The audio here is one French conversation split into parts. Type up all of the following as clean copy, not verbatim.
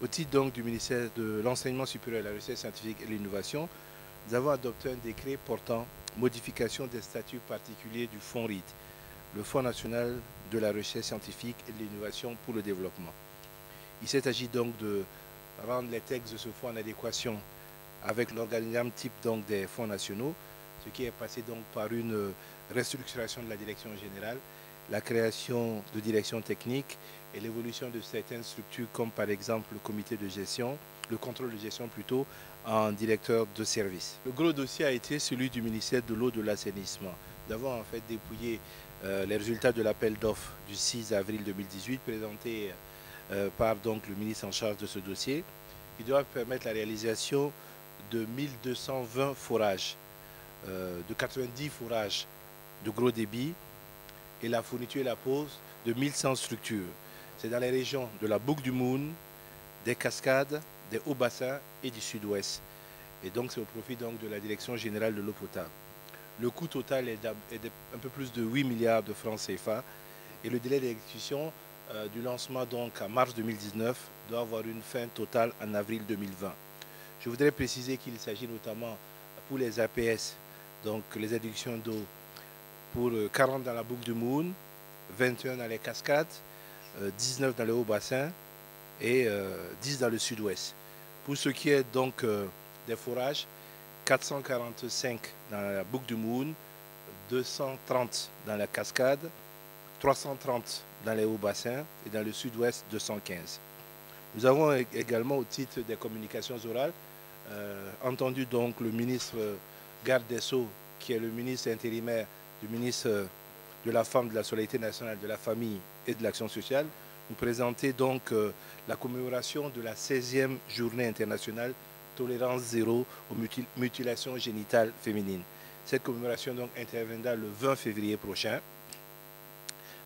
Au titre donc du ministère de l'Enseignement supérieur, de la Recherche scientifique et de l'Innovation, nous avons adopté un décret portant modification des statuts particuliers du Fonds RID, le Fonds national de la recherche scientifique et de l'innovation pour le développement. Il s'agit donc de rendre les textes de ce fonds en adéquation avec l'organigramme type donc des fonds nationaux, ce qui est passé donc par une restructuration de la direction générale, la création de directions techniques et l'évolution de certaines structures comme par exemple le comité de gestion, le contrôle de gestion plutôt, en directeur de service. Le gros dossier a été celui du ministère de l'eau et de l'assainissement. Nous avons en fait dépouillé les résultats de l'appel d'offres du 6 avril 2018 présenté par donc le ministre en charge de ce dossier, qui doit permettre la réalisation de 1220 forages, de 90 forages de gros débit et la fourniture et la pose de 1100 structures. C'est dans les régions de la Boucle du Moune, des Cascades, des Hauts-Bassins et du Sud-Ouest. Et donc c'est au profit donc de la Direction générale de l'eau potable. Le coût total est d'un peu plus de 8 milliards de francs CFA et le délai d'exécution du lancement donc en mars 2019 doit avoir une fin totale en avril 2020. Je voudrais préciser qu'il s'agit notamment pour les APS, donc les adductions d'eau, pour 40 dans la boucle du Moune, 21 dans les Cascades, 19 dans le Haut-Bassin et 10 dans le Sud-Ouest. Pour ce qui est donc des forages, 445 dans la boucle du Moune, 230 dans la Cascade, 330 dans les Hauts-Bassins et dans le Sud-Ouest 215. Nous avons également au titre des communications orales entendu donc le ministre garde des Sceaux, qui est le ministre intérimaire du ministre de la Femme, de la Solidarité nationale, de la Famille et de l'Action sociale, nous présenter donc la commémoration de la 16e journée internationale tolérance zéro aux mutilations génitales féminines. Cette commémoration donc interviendra le 20 février prochain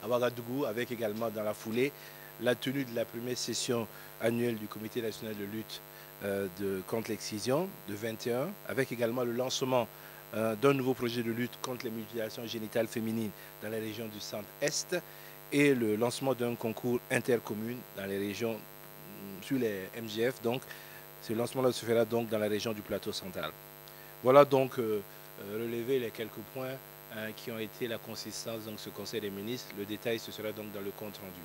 à Ouagadougou, avec également dans la foulée la tenue de la première session annuelle du Comité national de lutte contre l'excision de 21, avec également le lancement d'un nouveau projet de lutte contre les mutilations génitales féminines dans les régions du centre-est et le lancement d'un concours intercommune dans les régions sur les MGF. Donc, ce lancement-là se fera donc dans la région du plateau central. Voilà donc relever les quelques points qui ont été la consistance de ce Conseil des ministres. Le détail, ce sera donc dans le compte rendu.